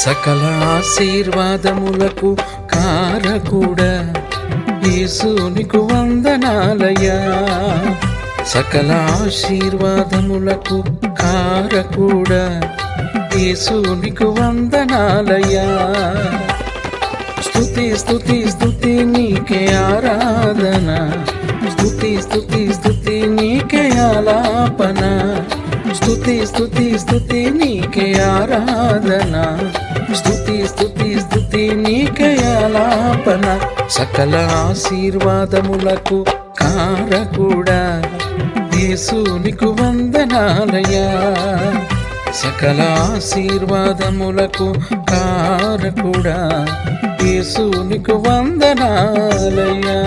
సకల ఆశీర్వాదములకు కారకుడా యేసునికు వందనాలయ్యా. సకల ఆశీర్వాదములకు కారకుడా యేసునికు వందనాలయ్యా. స్తుతి స్తుతి స్తుతి నీకే ఆరాధన, స్తుతి స్తుతి స్తుతి నీకే ఆలాపన, స్తుతి స్తుతి స్తుతి నీకే ఆరాధన, స్తుతి స్తుతి స్తుతి నీకే ఆలాపన. సకల ఆశీర్వాదములకు కారకుడా యేసునికు వందనాలయ్యా. సకల ఆశీర్వాదములకు కారకుడా యేసునికు వందనాలయ్యా.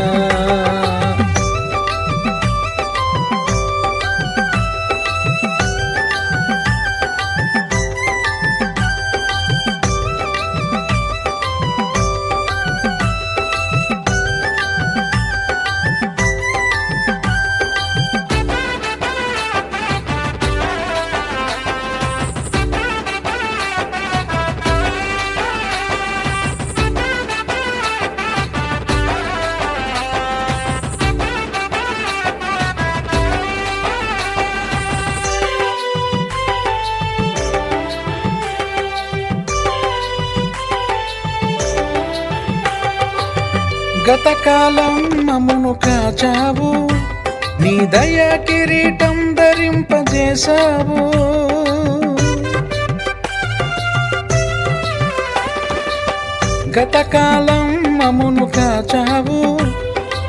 గతకాలం మమ్మును కాచావు, నీ దయా కిరీటం ధరింపజేశావు. గతకాలం మమ్మును కాచావు,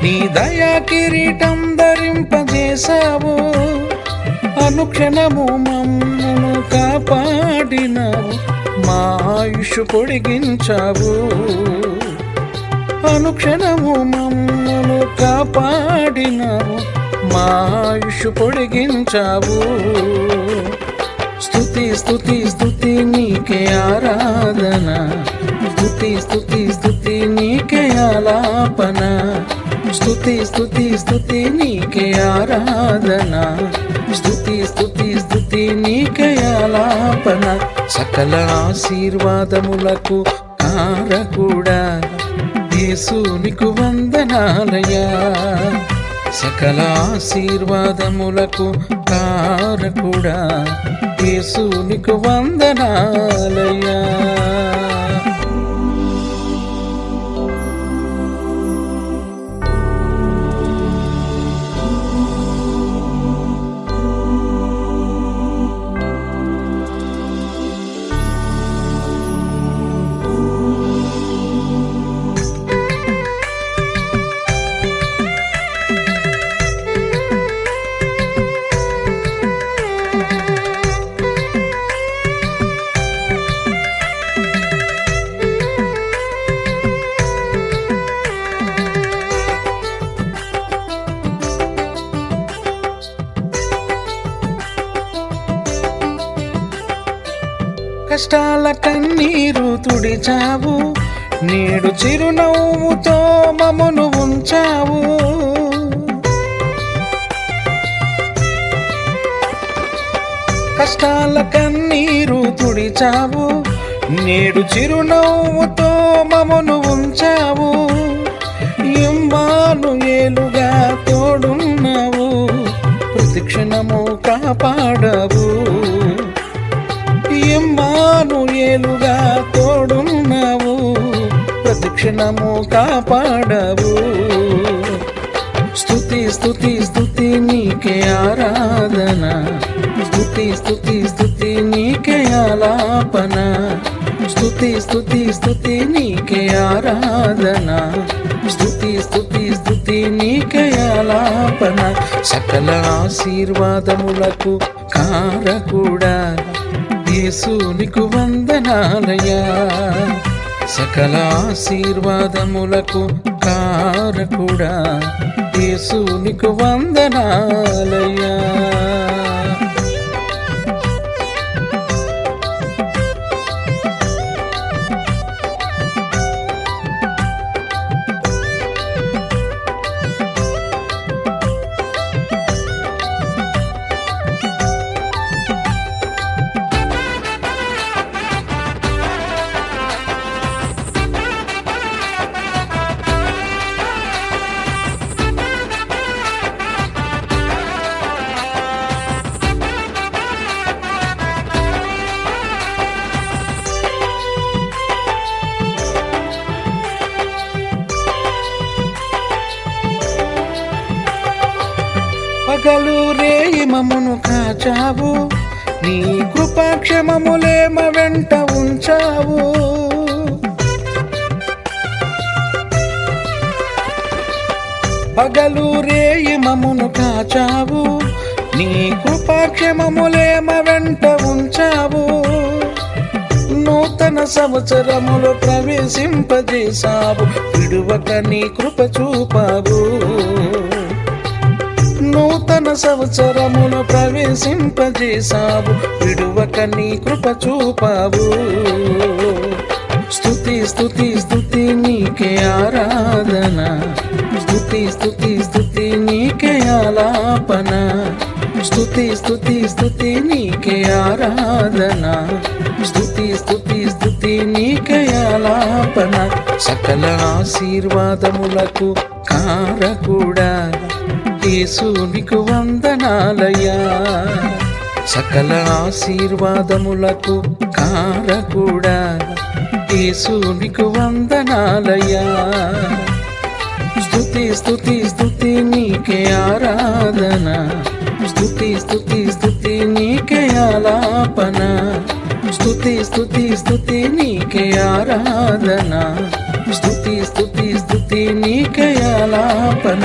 నీ దయా కిరీటం ధరింపజేశావు. అనుక్షణము మమ్మును కాపాడినావు, మా ఆయుష్ పొడిగించావు. అనుక్షణము మమ్మను కాపాడినావు, మా ఆయుష్ పొడిగించావు. స్తుతి స్తుతి స్తుతి నీకే ఆరాధన, స్తుతి స్తుతి స్తుతి నీకే ఆలాపన, స్తుతి స్తుతి స్తుతి నీకే ఆరాధన, స్తుతి స్తుతి స్తుతి నీకే ఆలాపన. సకల ఆశీర్వాదములకు కారకుడా యేసునికు వందనాలయ్యా. సకల ఆశీర్వాదములకు కారకుడా యేసునికు వందనాలయ్యా. కష్టాల కన్నీరు తుడిచావు, నేడు చిరునవ్వుతో మమ్మును ఉంచావు. కష్టాల కన్నీరు తుడిచావు, నేడు చిరునవ్వుతో మమ్మును ఉంచావు. ఇమ్మానుయేలుగా తోడున్నావు, ప్రతిక్షణము కాపాడవు. ఇమ్మానుయేలుగా తోడున్నావు, ప్రతిక్షణము కాపాడవు. స్తుతి స్తుతి స్తుతి నీకే ఆరాధన, స్తుతి స్తుతి స్తుతి నీకే ఆలాపన, స్తుతి స్తుతి స్తుతి నీకే ఆరాధన, స్తుతి స్తుతి స్తుతి నీకే ఆలాపన. సకల ఆశీర్వాదములకు కారకుడా యేసునికు వందనాలయ్యా. సకల ఆశీర్వాదములకు కారకుడా యేసునికు వందనాలయ్యా. పగలు రేయి మమ్మును కాచావు, నీ కృపాక్షమములేమ వెంట ఉంచావు. పగలు రేయి మమ్మును కాచావు, నీ కృపాక్షమములేమ వెంట ఉంచావు. నూతన సంవత్సరములో ప్రవేశింపజేశావు, విడువక నీ కృప చూపావు. నూతన సంవత్సరములో ప్రవేశింపజేశావు, విడువక నీ కృప చూపావు. స్తుతి స్తుతి స్తుతి నీకే ఆరాధన, స్తుతి స్తుతి స్తుతి నీకే ఆలాపన. స్తుతి స్తుతి స్తుతి నీకే ఆరాధన, స్తుతి స్తుతి స్తుతి నీకే ఆలాపన. సకల ఆశీర్వాదములకు కారకుడా యేసు నీకు వందనాలయ్యా. సకల ఆశీర్వాదములకు కారకుడా యేసు నీకు వందనాలయ్యా. స్తుతి స్తుతి స్తుతి నీకే ఆరాధన, స్తుతి స్తుతి స్తుతి నీకే ఆలాపన. స్తుతి స్తుతి స్తుతి నీకే ఆరాధన, స్తుతి స్తుతి స్తుతి నీకే ఆలాపన.